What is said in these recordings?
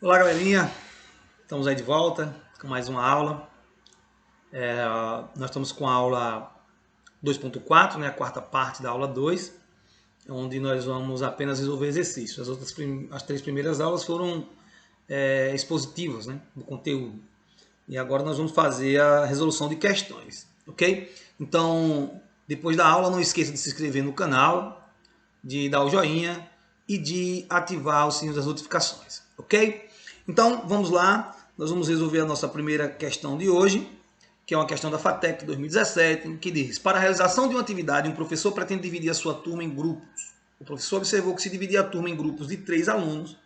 Olá, galerinha, estamos aí de volta com mais uma aula. Nós estamos com a aula 2.4, né, a quarta parte da aula 2, onde nós vamos apenas resolver exercícios. As três primeiras aulas foram expositivas, né, do conteúdo. E agora nós vamos fazer a resolução de questões, ok? Então, depois da aula, não esqueça de se inscrever no canal, de dar o joinha e de ativar o sininho das notificações, ok? Então, vamos lá, nós vamos resolver a nossa primeira questão de hoje, que é uma questão da FATEC 2017, que diz: para a realização de uma atividade, um professor pretende dividir a sua turma em grupos. O professor observou que se dividir a turma em grupos de 3 alunos,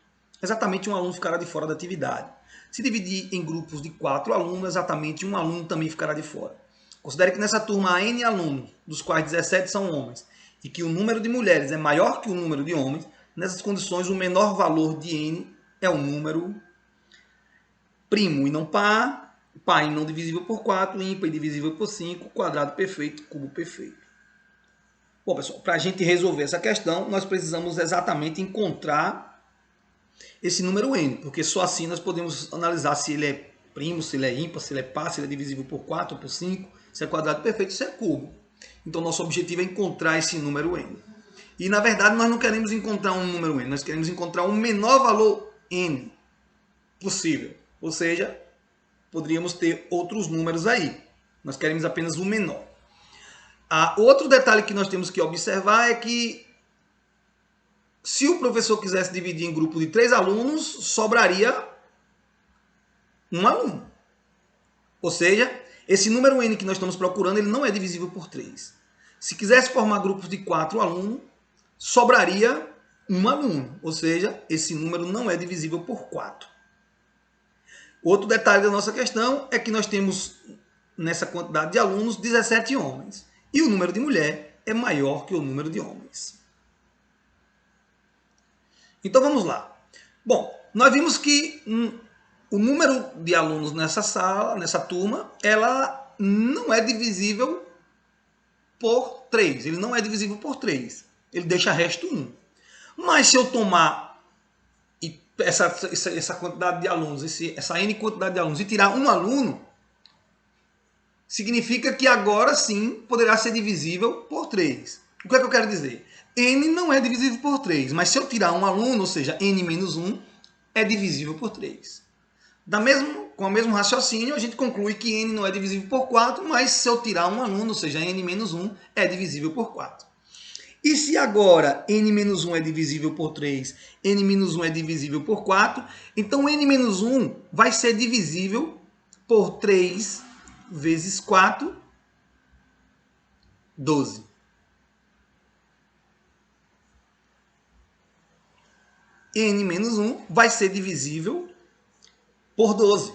exatamente um aluno ficará de fora da atividade. Se dividir em grupos de 4 alunos, exatamente um aluno também ficará de fora. Considere que nessa turma há N alunos, dos quais 17 são homens, e que o número de mulheres é maior que o número de homens. Nessas condições, o menor valor de N é o número primo e não par, par e não divisível por 4, ímpar e divisível por 5, quadrado perfeito, cubo perfeito. Bom, pessoal, para a gente resolver essa questão, nós precisamos exatamente encontrar esse número N, porque só assim nós podemos analisar se ele é primo, se ele é ímpar, se ele é par, se ele é divisível por 4 ou por 5, se é quadrado perfeito, se é cubo. Então, nosso objetivo é encontrar esse número N. E, na verdade, nós não queremos encontrar um número N, nós queremos encontrar o menor valor N possível. Ou seja, poderíamos ter outros números aí. Nós queremos apenas o menor. Outro detalhe que nós temos que observar é que se o professor quisesse dividir em grupo de 3 alunos, sobraria um aluno. Ou seja, esse número N que nós estamos procurando, ele não é divisível por 3. Se quisesse formar grupos de 4 alunos, sobraria um aluno. Ou seja, esse número não é divisível por 4. Outro detalhe da nossa questão é que nós temos, nessa quantidade de alunos, 17 homens. E o número de mulher é maior que o número de homens. Então vamos lá. Bom, nós vimos que o número de alunos nessa sala, nessa turma, ela não é divisível por 3. Ele não é divisível por 3. Ele deixa resto 1. Mas se eu tomar essa quantidade de alunos, essa N quantidade de alunos, e tirar um aluno, significa que agora sim poderá ser divisível por 3. O que é que eu quero dizer? N não é divisível por 3, mas se eu tirar um aluno, ou seja, N menos 1, é divisível por 3. Com o mesmo raciocínio, a gente conclui que N não é divisível por 4, mas se eu tirar um aluno, ou seja, N menos 1, é divisível por 4. E se agora N menos 1 é divisível por 3, N menos 1 é divisível por 4, então N menos 1 vai ser divisível por 3 vezes 4, 12. N menos 1 vai ser divisível por 12.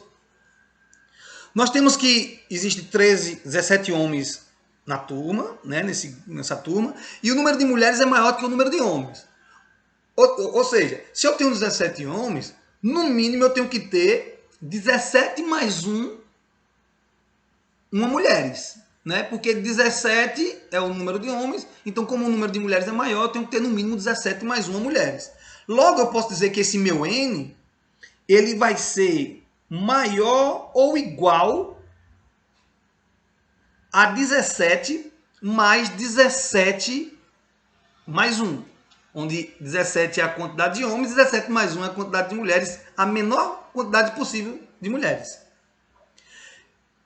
Nós temos que existe 17 homens na turma, né, nessa turma, e o número de mulheres é maior que o número de homens. Ou seja, se eu tenho 17 homens, no mínimo eu tenho que ter 17 mais uma mulheres, né? Porque 17 é o número de homens, então como o número de mulheres é maior, eu tenho que ter no mínimo 17 mais uma mulheres. Logo eu posso dizer que esse meu N, ele vai ser maior ou igual a 17 mais 17 mais 1. Onde 17 é a quantidade de homens, 17 mais 1 é a quantidade de mulheres, a menor quantidade possível de mulheres.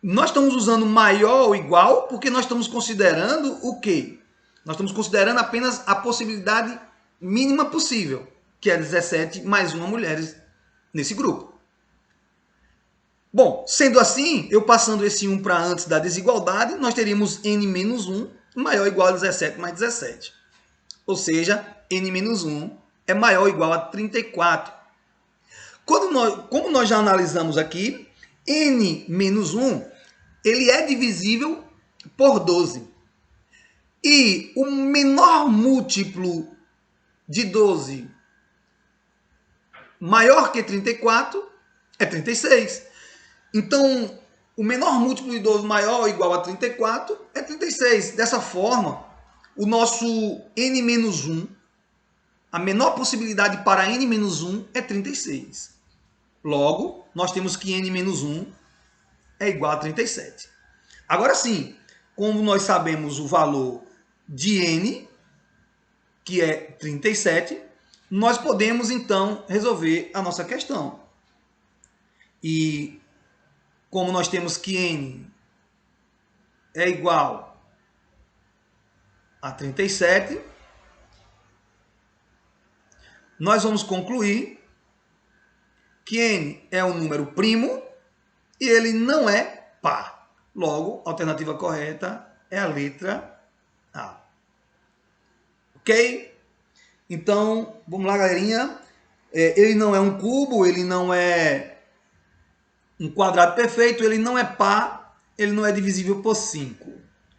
Nós estamos usando maior ou igual porque nós estamos considerando o quê? Nós estamos considerando apenas a possibilidade mínima possível, que é 17 mais 1 mulheres nesse grupo. Bom, sendo assim, eu passando esse 1 para antes da desigualdade, nós teríamos N menos 1 maior ou igual a 17 mais 17. Ou seja, N menos 1 é maior ou igual a 34. Como nós já analisamos aqui, N menos 1 ele é divisível por 12. E o menor múltiplo de 12 maior que 34 é 36. Então, o menor múltiplo de 12 maior ou igual a 34 é 36. Dessa forma, o nosso N menos 1, a menor possibilidade para N menos 1 é 36. Logo, nós temos que n menos 1 é igual a 37. Agora sim, como nós sabemos o valor de n, que é 37, nós podemos então resolver a nossa questão. E como nós temos que n é igual a 37, nós vamos concluir que n é um número primo e ele não é par. Logo, a alternativa correta é a letra A. Ok? Então, vamos lá, galerinha. Ele não é um cubo, ele não é um quadrado perfeito, ele não é par, ele não é divisível por 5.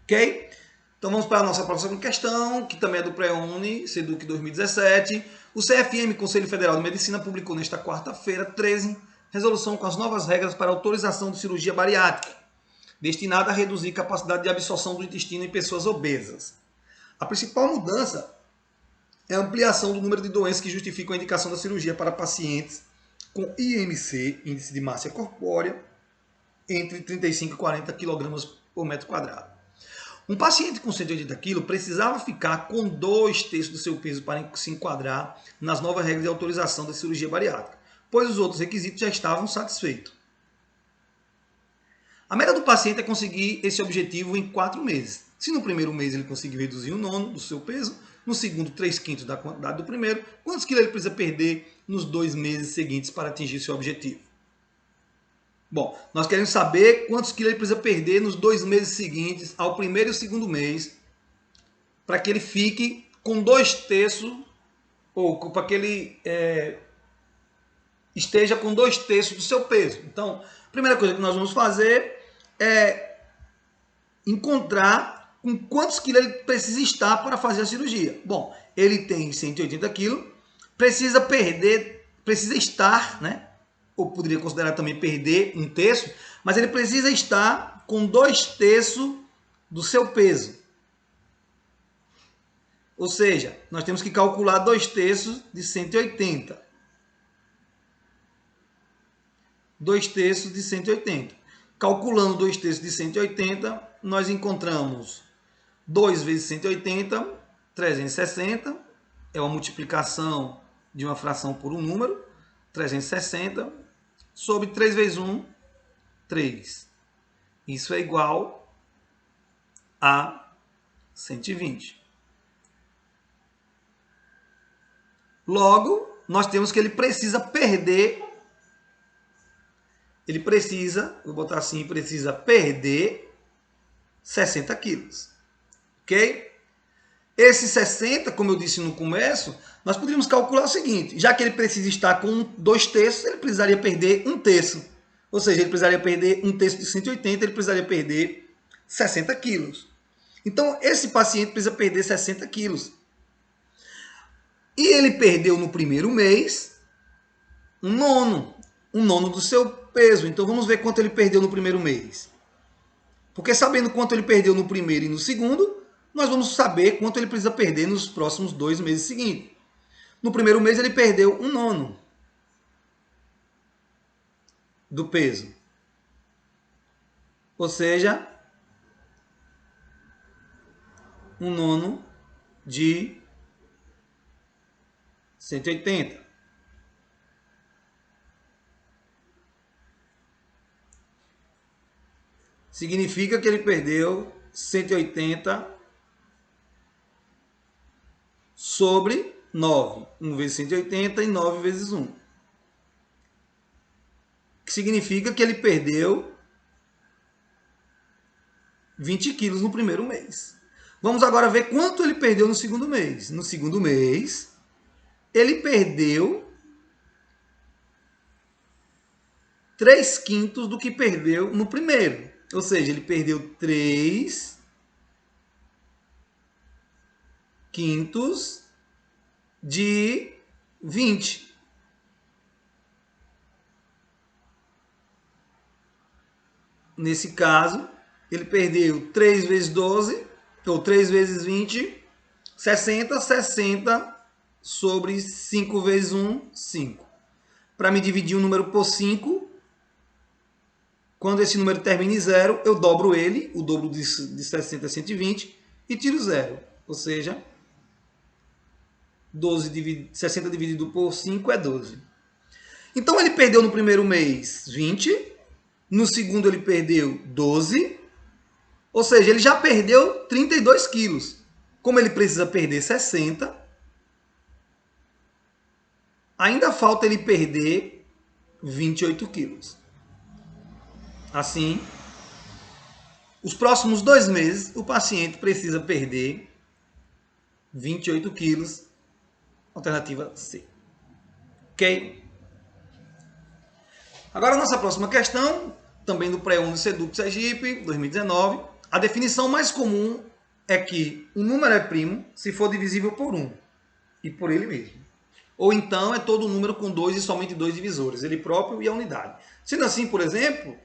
Ok? Então vamos para a nossa próxima questão, que também é do Pré-Uni, SEDUC 2017. O CFM, Conselho Federal de Medicina, publicou nesta quarta-feira, 13, resolução com as novas regras para autorização de cirurgia bariátrica, destinada a reduzir capacidade de absorção do intestino em pessoas obesas. A principal mudança é a ampliação do número de doenças que justificam a indicação da cirurgia para pacientes com IMC, índice de massa corpórea, entre 35 e 40 kg por metro quadrado. Um paciente com 180 kg precisava ficar com 2/3 do seu peso para se enquadrar nas novas regras de autorização da cirurgia bariátrica, pois os outros requisitos já estavam satisfeitos. A meta do paciente é conseguir esse objetivo em 4 meses. Se no primeiro mês ele conseguir reduzir 1/9 do seu peso, no segundo 3/5 da quantidade do primeiro, quantos quilos ele precisa perder nos 2 meses seguintes para atingir seu objetivo? Bom, nós queremos saber quantos quilos ele precisa perder nos 2 meses seguintes, ao primeiro e ao segundo mês, para que ele fique com 2/3, ou para que ele esteja com 2/3 do seu peso. Então, a primeira coisa que nós vamos fazer é encontrar com quantos quilos ele precisa estar para fazer a cirurgia. Bom, ele tem 180 quilos, precisa estar, né? Ou poderia considerar também perder 1/3, mas ele precisa estar com 2/3 do seu peso. Ou seja, nós temos que calcular 2/3 de 180. 2/3 de 180. Calculando 2/3 de 180, nós encontramos 2 vezes 180, 360. É uma multiplicação de uma fração por um número, 360. Sobre 3 vezes 1, 3. Isso é igual a 120. Logo, nós temos que ele precisa perder. Ele precisa, vou botar assim, precisa perder 60 quilos. Ok? Esse 60, como eu disse no começo, nós poderíamos calcular o seguinte: já que ele precisa estar com 2/3, ele precisaria perder 1/3. Ou seja, ele precisaria perder 1/3 de 180, ele precisaria perder 60 quilos. Então, esse paciente precisa perder 60 quilos. E ele perdeu no primeiro mês 1/9 do seu peso. Então, vamos ver quanto ele perdeu no primeiro mês. Porque sabendo quanto ele perdeu no primeiro e no segundo, nós vamos saber quanto ele precisa perder nos próximos 2 meses seguintes. No primeiro mês ele perdeu 1/9 do peso. Ou seja, 1/9 de 180. Significa que ele perdeu 180 sobre 9. 1 vezes 180 e 9 vezes 1. Que significa que ele perdeu 20 quilos no primeiro mês. Vamos agora ver quanto ele perdeu no segundo mês. No segundo mês, ele perdeu 3/5 do que perdeu no primeiro. Ou seja, ele perdeu 3/5 de 20. Nesse caso, ele perdeu 3 vezes 12, ou 3 vezes 20, 60, 60 sobre 5 vezes 1, 5. para me dividir um número por 5, quando esse número termina em 0, eu dobro ele, o dobro de 60 é 120, e tiro 0. Ou seja, 60 dividido por 5 é 12. Então ele perdeu no primeiro mês 20, no segundo ele perdeu 12, ou seja, ele já perdeu 32 quilos. Como ele precisa perder 60, ainda falta ele perder 28 quilos. Assim, os próximos 2 meses, o paciente precisa perder 28 quilos, alternativa C. Ok? Agora, a nossa próxima questão, também do Pré-1 do Seduc Sergipe, 2019. A definição mais comum é que um número é primo se for divisível por 1 e por ele mesmo. Ou então é todo número com 2 e somente 2 divisores, ele próprio e a unidade. Sendo assim, por exemplo,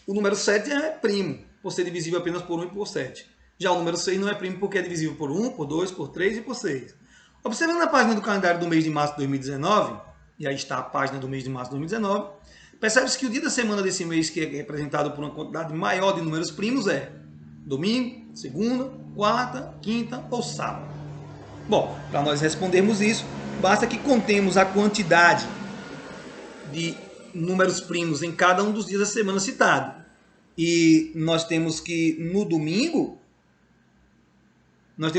o número 7 é primo, por ser divisível apenas por 1 e por 7. Já o número 6 não é primo porque é divisível por 1, por 2, por 3 e por 6. Observando na página do calendário do mês de março de 2019, e aí está a página do mês de março de 2019, percebe-se que o dia da semana desse mês, que é representado por uma quantidade maior de números primos, é domingo, segunda, quarta, quinta ou sábado. Bom, para nós respondermos isso, basta que contemos a quantidade de números primos em cada um dos dias da semana citado. E nós temos que no domingo, nós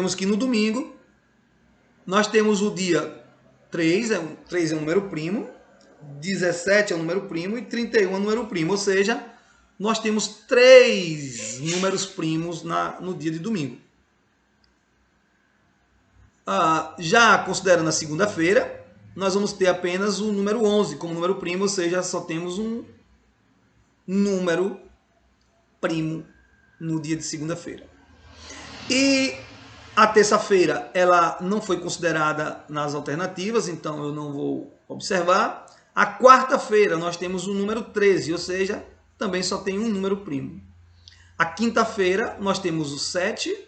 temos o dia 3, 3 é um número primo, 17 é um número primo e 31 é um número primo. Ou seja, nós temos 3 números primos no dia de domingo. Já considerando a segunda-feira, nós vamos ter apenas o número 11 como número primo, ou seja, só temos um número primo no dia de segunda-feira. E a terça-feira, ela não foi considerada nas alternativas, então eu não vou observar. A quarta-feira, nós temos o número 13, ou seja, também só tem um número primo. A quinta-feira, nós temos o 7,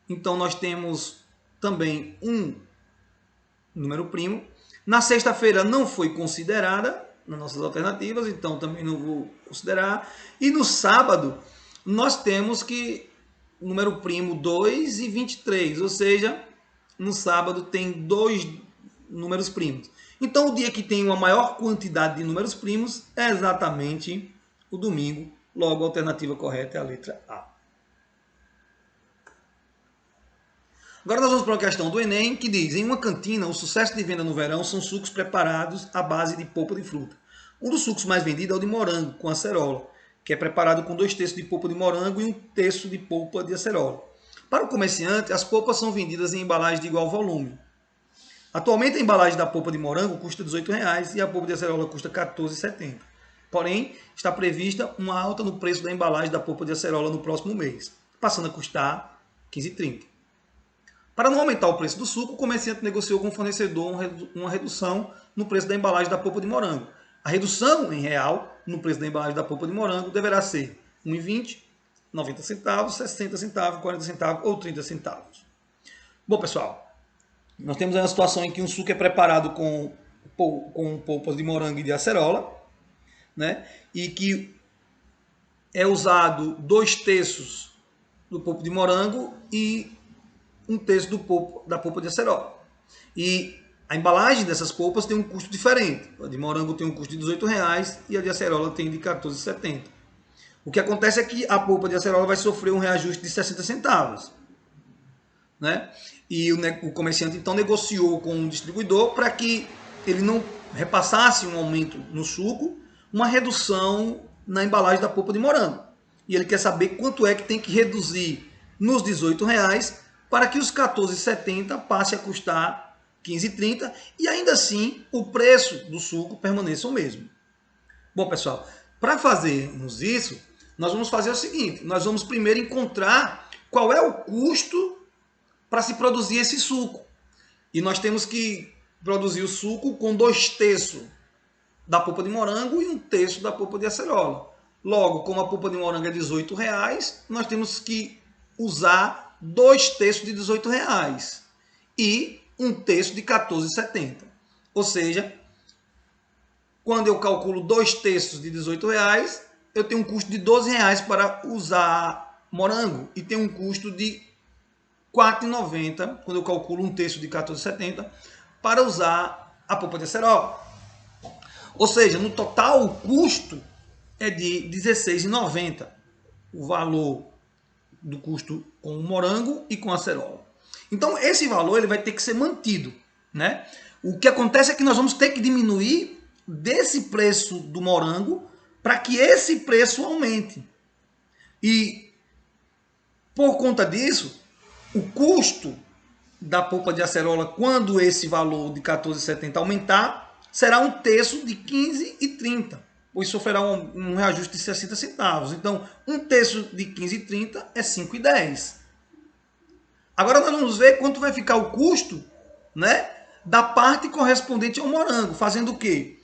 então nós temos também um número primo. Na sexta-feira não foi considerada nas nossas alternativas, então também não vou considerar. E no sábado nós temos que o número primo 2 e 23, ou seja, no sábado tem 2 números primos. Então o dia que tem uma maior quantidade de números primos é exatamente o domingo. Logo a alternativa correta é a letra A. Agora nós vamos para uma questão do Enem que diz: em uma cantina, o sucesso de venda no verão são sucos preparados à base de polpa de fruta. Um dos sucos mais vendidos é o de morango, com acerola, que é preparado com 2/3 de polpa de morango e 1/3 de polpa de acerola. Para o comerciante, as polpas são vendidas em embalagens de igual volume. Atualmente, a embalagem da polpa de morango custa R$ 18,00 e a polpa de acerola custa R$ 14,70. Porém, está prevista uma alta no preço da embalagem da polpa de acerola no próximo mês, passando a custar R$ 15,30. Para não aumentar o preço do suco, o comerciante negociou com o fornecedor uma redução no preço da embalagem da polpa de morango. A redução em real no preço da embalagem da polpa de morango deverá ser R$ 1,20, 90 centavos, 60 centavos, 40 centavos ou 30 centavos. Bom, pessoal, nós temos uma situação em que um suco é preparado com polpas de morango e de acerola, né? E que é usado 2/3 do polpa de morango e 1/3 da polpa de acerola. E a embalagem dessas polpas tem um custo diferente. A de morango tem um custo de R$ 18,00 e a de acerola tem de R$ 14,70. O que acontece é que a polpa de acerola vai sofrer um reajuste de 60 centavos. Né? E o comerciante então negociou com o distribuidor para que ele não repassasse um aumento no suco, uma redução na embalagem da polpa de morango. E ele quer saber quanto é que tem que reduzir nos R$ 18,00 para que os R$ 14,70 passe a custar R$ 15,30 e ainda assim o preço do suco permaneça o mesmo. Bom, pessoal, para fazermos isso, nós vamos fazer o seguinte: nós vamos primeiro encontrar qual é o custo para se produzir esse suco. E nós temos que produzir o suco com 2/3 da polpa de morango e 1/3 da polpa de acerola. Logo, como a polpa de morango é R$ 18,00, nós temos que usar 2/3 de R$ 18,00 e 1/3 de R$ 14,70. Ou seja, quando eu calculo 2/3 de R$18, eu tenho um custo de R$12 para usar morango e tenho um custo de R$4,90 quando eu calculo 1/3 de R$14,70 para usar a polpa de acerola. Ou seja, no total o custo é de R$16,90, o valor do custo com o morango e com a acerola. Então esse valor ele vai ter que ser mantido, né? O que acontece é que nós vamos ter que diminuir desse preço do morango para que esse preço aumente. E por conta disso, o custo da polpa de acerola, quando esse valor de R$14,70 aumentar, será 1/3 de R$15,30, pois sofrerá um reajuste de 60 centavos. Então, 1/3 de R$15,30 é R$5,10. Agora nós vamos ver quanto vai ficar o custo, né, da parte correspondente ao morango. Fazendo o quê?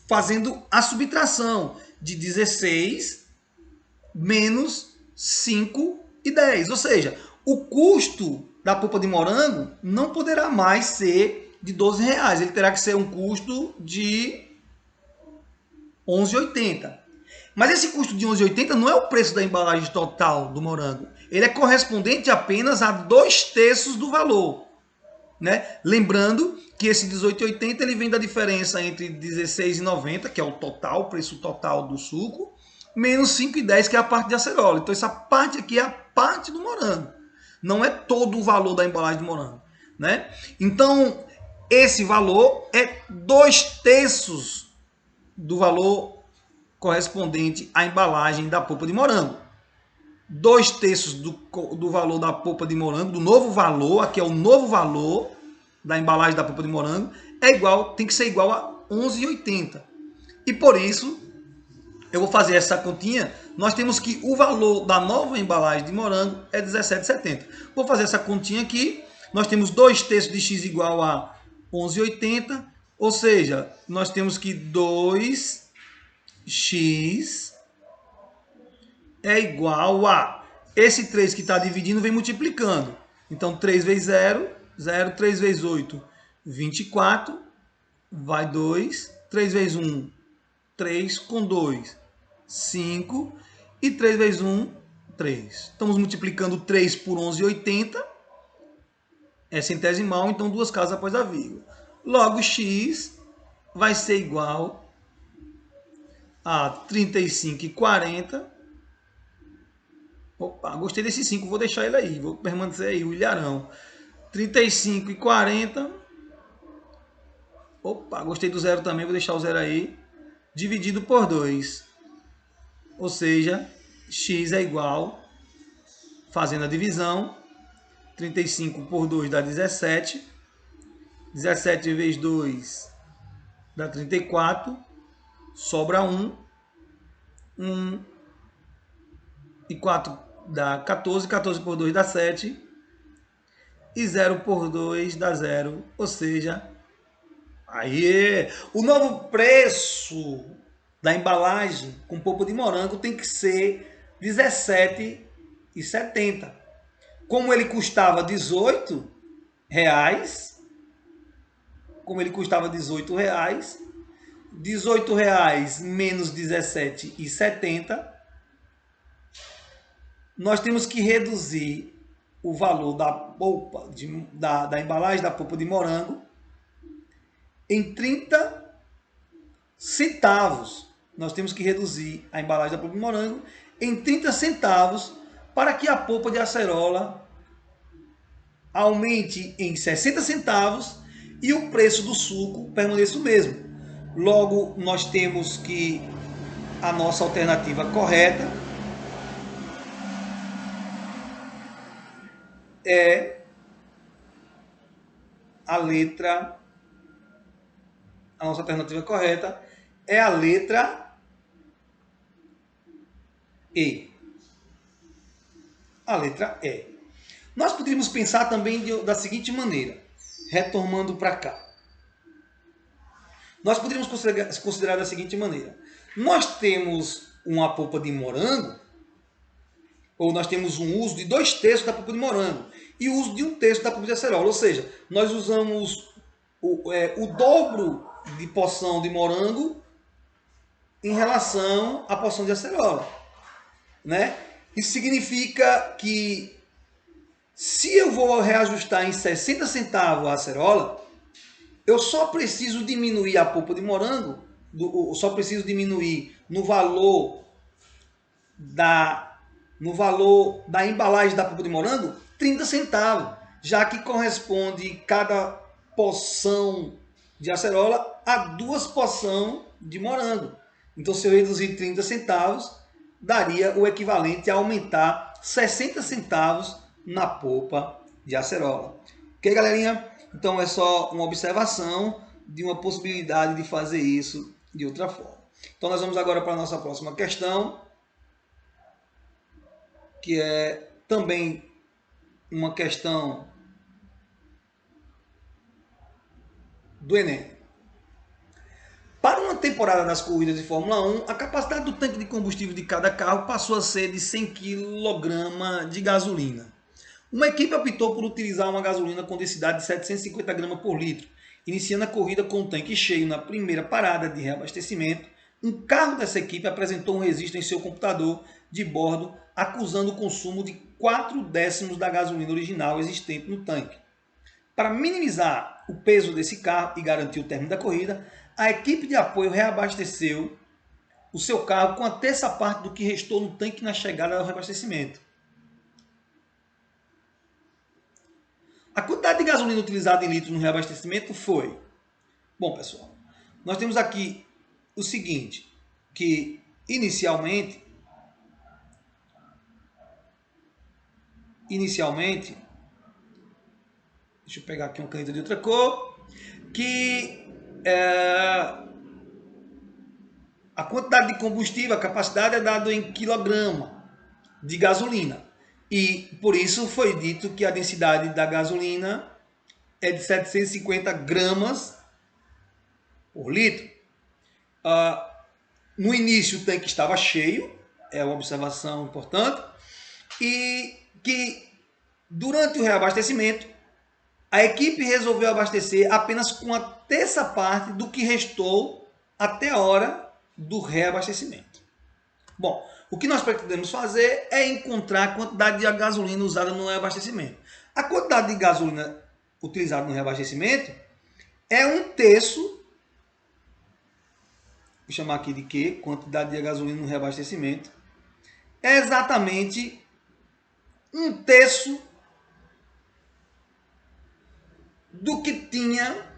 Fazendo a subtração de 16 menos 5,10. Ou seja, o custo da polpa de morango não poderá mais ser de R$12. Ele terá que ser um custo de R$11,80. Mas esse custo de R$11,80 não é o preço da embalagem total do morango. Ele é correspondente apenas a 2/3 do valor, né? Lembrando que esse R$18,80 ele vem da diferença entre R$16,90, que é o total, o preço total do suco, menos R$5,10, que é a parte de acerola. Então essa parte aqui é a parte do morango. Não é todo o valor da embalagem de morango, né? Então esse valor é 2/3 do valor correspondente à embalagem da polpa de morango. 2/3 do valor da polpa de morango, do novo valor, aqui é o novo valor da embalagem da polpa de morango, tem que ser igual a R$11,80. E por isso, eu vou fazer essa continha, nós temos que o valor da nova embalagem de morango é R$17,70. Vou fazer essa continha aqui, nós temos 2/3 de x igual a R$11,80, ou seja, nós temos que 2x é igual a... Esse 3 que está dividindo vem multiplicando. Então, 3 vezes 0, 0. 3 vezes 8, 24. Vai 2. 3 vezes 1, 3. Com 2, 5. E 3 vezes 1, 3. Estamos multiplicando 3 por 11,80. É centesimal, então duas casas após a vírgula. Logo, x vai ser igual a 35,40. Opa, gostei desse 5, vou deixar ele aí, vou permanecer aí, o ilharão. 35,40. Opa, gostei do zero também, vou deixar o zero aí. Dividido por 2. Ou seja, x é igual, fazendo a divisão, 35 por 2 dá 17. 17 vezes 2 dá 34. Sobra 1. 1 e 4 dá 14. 14 por 2 dá 7. E 0 por 2 dá 0. Ou seja, aí o novo preço da embalagem com polpa de morango tem que ser R$17,70. Como ele custava R$18, R$18 menos R$17,70, nós temos que reduzir o valor da polpa da embalagem da polpa de morango em 30 centavos. Nós temos que reduzir a embalagem da polpa de morango em 30 centavos para que a polpa de acerola aumente em 60 centavos e o preço do suco permaneça o mesmo. Logo, nós temos que a nossa alternativa correta é a letra... A nossa alternativa correta é a letra E. A letra E. Nós poderíamos pensar também da seguinte maneira, retomando para cá. Nós poderíamos considerar da seguinte maneira. Nós temos uma polpa de morango, ou nós temos um uso de 2/3 da polpa de morango e o uso de 1/3 da polpa de acerola. Ou seja, nós usamos o dobro de porção de morango em relação à porção de acerola, né? Isso significa que se eu vou reajustar em 60 centavos a acerola, eu só preciso diminuir a polpa de morango, só preciso diminuir no valor da embalagem da polpa de morango 30 centavos, já que corresponde cada porção de acerola a 2 porções de morango. Então, se eu reduzir 30 centavos, daria o equivalente a aumentar 60 centavos na polpa de acerola. Ok, galerinha? Então, é só uma observação de uma possibilidade de fazer isso de outra forma. Então, nós vamos agora para a nossa próxima questão, que é também uma questão do Enem. Para uma temporada das corridas de Fórmula 1, a capacidade do tanque de combustível de cada carro passou a ser de 100 kg de gasolina. Uma equipe optou por utilizar uma gasolina com densidade de 750 gramas por litro. Iniciando a corrida com o tanque cheio na primeira parada de reabastecimento, um carro dessa equipe apresentou um registro em seu computador de bordo, acusando o consumo de 4/10 da gasolina original existente no tanque. Para minimizar o peso desse carro e garantir o término da corrida, a equipe de apoio reabasteceu o seu carro com a terça parte do que restou no tanque na chegada ao reabastecimento. A quantidade de gasolina utilizada em litros no reabastecimento foi... Bom, pessoal, nós temos aqui o seguinte, que inicialmente, deixa eu pegar aqui uma caneta de outra cor, que a quantidade de combustível, a capacidade é dada em quilograma de gasolina. E por isso foi dito que a densidade da gasolina é de 750 gramas por litro. No início o tanque estava cheio, é uma observação importante, e que durante o reabastecimento a equipe resolveu abastecer apenas com a terça parte do que restou até a hora do reabastecimento. Bom, o que nós pretendemos fazer é encontrar a quantidade de gasolina usada no reabastecimento. A quantidade de gasolina utilizada no reabastecimento é 1/3, vou chamar aqui de Q, quantidade de gasolina no reabastecimento, é exatamente 1/3 do que tinha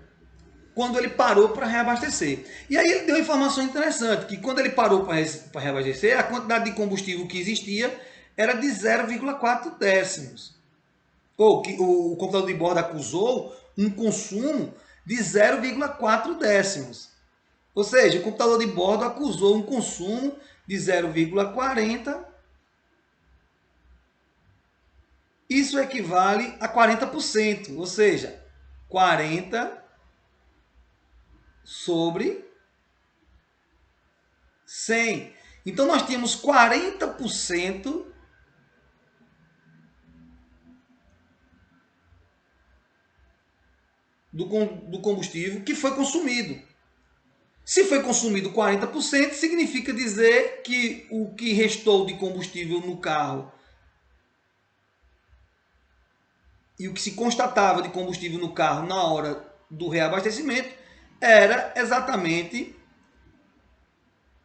quando ele parou para reabastecer. E aí ele deu uma informação interessante, que quando ele parou para reabastecer, a quantidade de combustível que existia era de 0,4 Ou que o computador de bordo acusou um consumo de 0,4 Ou seja, o computador de bordo acusou um consumo de 0,40. Isso equivale a 40%, ou seja, 40 sobre 100. Então nós tínhamos 40% do combustível que foi consumido. Se foi consumido 40%, significa dizer que o que restou de combustível no carro e o que se constatava de combustível no carro na hora do reabastecimento era exatamente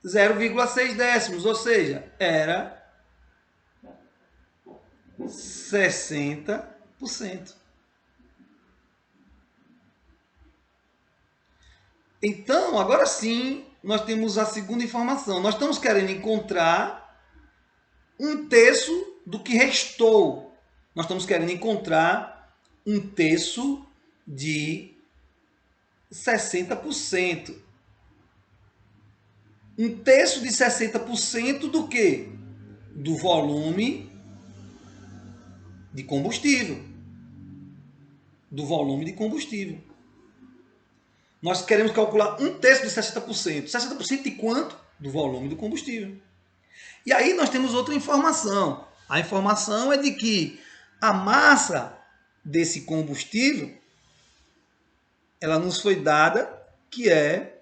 0,6, ou seja, era 60%. Então, agora sim, nós temos a segunda informação. Nós estamos querendo encontrar 1/3 do que restou. Nós estamos querendo encontrar 1/3 de 60%. 1/3 de 60% do quê? Do volume de combustível. Do volume de combustível. Nós queremos calcular 1/3 de 60%. 60% de quanto? Do volume do combustível. E aí nós temos outra informação. A informação é de que a massa desse combustível, ela nos foi dada, que é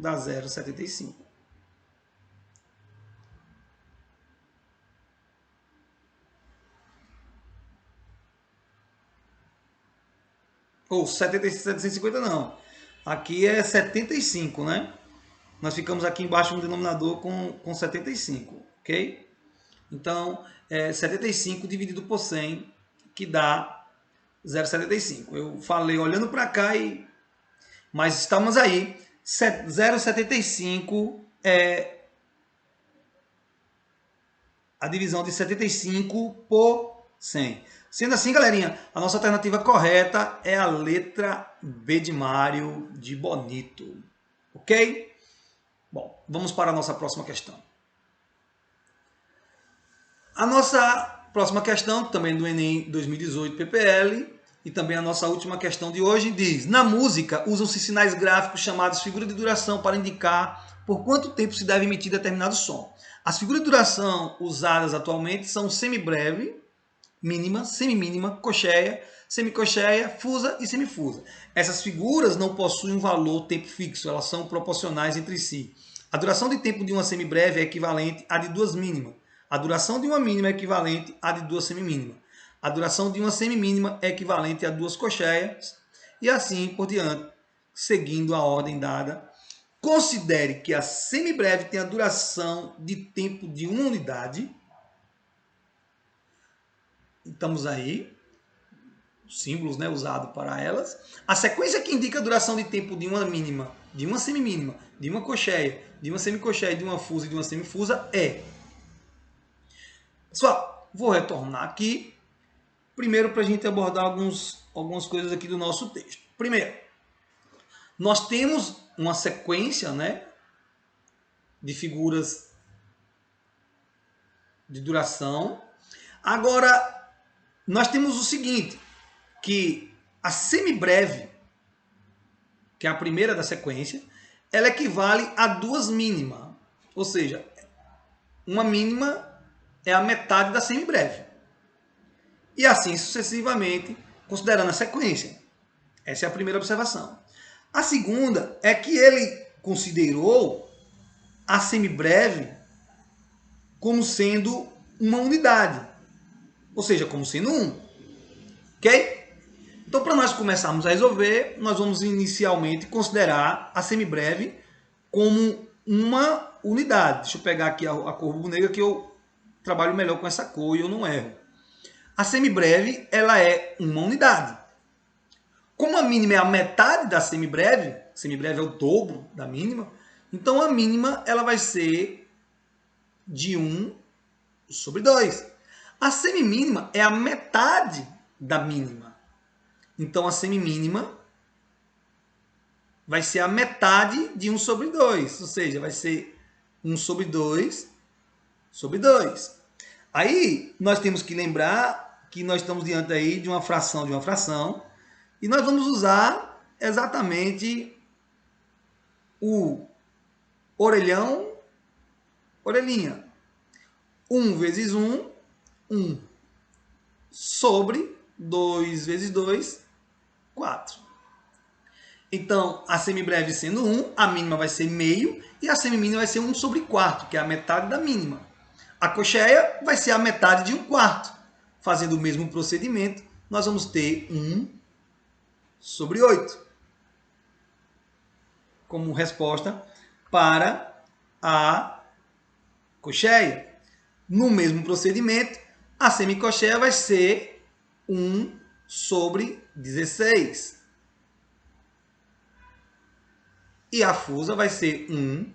dá 0,75. Ou 750 não. Aqui é 75, né? Nós ficamos aqui embaixo no denominador com 75, ok? Então, 75 dividido por 100, que dá 0,75. Eu falei olhando para cá, mas estamos aí. 0,75 é a divisão de 75 por 100. Sendo assim, galerinha, a nossa alternativa correta é a letra B de Mário, de bonito. Ok? Bom, vamos para a nossa próxima questão. A nossa próxima questão, também do Enem 2018 PPL, e também a nossa última questão de hoje, diz: na música, usam-se sinais gráficos chamados figura de duração para indicar por quanto tempo se deve emitir determinado som. As figuras de duração usadas atualmente são semibreve, mínima, semimínima, cocheia, semicocheia, fusa e semifusa. Essas figuras não possuem um valor tempo fixo, elas são proporcionais entre si. A duração de tempo de uma semibreve é equivalente à de duas mínimas. A duração de uma mínima é equivalente à de duas semimínimas. A duração de uma semimínima é equivalente a duas cocheias e assim por diante, seguindo a ordem dada. Considere que a semibreve tem a duração de tempo de uma unidade. Estamos aí, símbolos, né, usados para elas. A sequência que indica a duração de tempo de uma mínima, de uma semimínima, de uma cocheia, de uma semicocheia, de uma fusa e de uma semifusa é. Pessoal, vou retornar aqui. Primeiro, para a gente abordar algumas coisas aqui do nosso texto. Primeiro, nós temos uma sequência, né, de figuras de duração. Agora, nós temos o seguinte, que a semibreve, que é a primeira da sequência, ela equivale a duas mínimas. Ou seja, uma mínima é a metade da semibreve. E assim sucessivamente, considerando a sequência. Essa é a primeira observação. A segunda é que ele considerou a semibreve como sendo uma unidade. Ou seja, como sendo 1. Ok? Então, para nós começarmos a resolver, nós vamos inicialmente considerar a semibreve como uma unidade. Deixa eu pegar aqui a cor rubro-negra que eu trabalho melhor com essa cor e eu não erro. A semibreve, ela é uma unidade. Como a mínima é a metade da semibreve é o dobro da mínima, então a mínima ela vai ser de 1 sobre 2. A semimínima é a metade da mínima. Então a semimínima vai ser a metade de 1 sobre 2, ou seja, vai ser 1 sobre 2 sobre 2. Aí nós temos que lembrar que nós estamos diante aí de uma fração, e nós vamos usar exatamente o orelhão, orelhinha. 1 vezes 1, 1. Sobre 2 vezes 2, 4. Então, a semibreve sendo 1, a mínima vai ser meio, e a semimínima vai ser 1 sobre 4, que é a metade da mínima. A cocheia vai ser a metade de 1 quarto. Fazendo o mesmo procedimento, nós vamos ter 1 sobre 8 como resposta para a cocheia. No mesmo procedimento, a semicocheia vai ser 1 sobre 16. E a fusa vai ser 1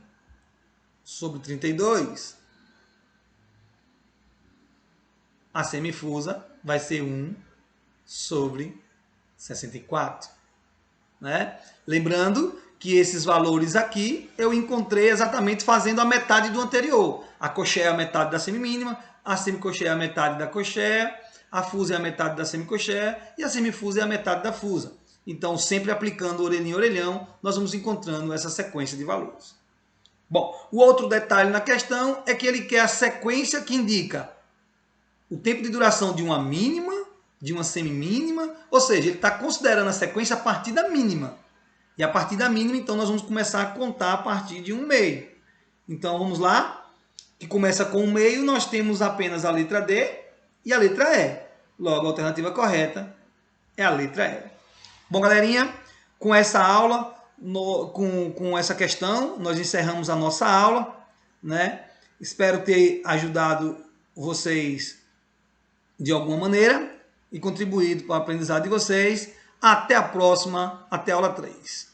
sobre 32. A semifusa vai ser 1 sobre 64. Né? Lembrando que esses valores aqui eu encontrei exatamente fazendo a metade do anterior. A cocheia é a metade da semimínima, a semicocheia é a metade da cocheia, a fusa é a metade da semicocheia e a semifusa é a metade da fusa. Então, sempre aplicando orelhinho e orelhão, nós vamos encontrando essa sequência de valores. Bom, o outro detalhe na questão é que ele quer a sequência que indica o tempo de duração de uma mínima, de uma semimínima, ou seja, ele está considerando a sequência a partir da mínima. E a partir da mínima, então, nós vamos começar a contar a partir de 1/2. Então, vamos lá. Que começa com 1/2, nós temos apenas a letra D e a letra E. Logo, a alternativa correta é a letra E. Bom, galerinha, com essa aula, com essa questão, nós encerramos a nossa aula, né? Espero ter ajudado vocês de alguma maneira e contribuído para o aprendizado de vocês. Até a próxima, até a aula 3.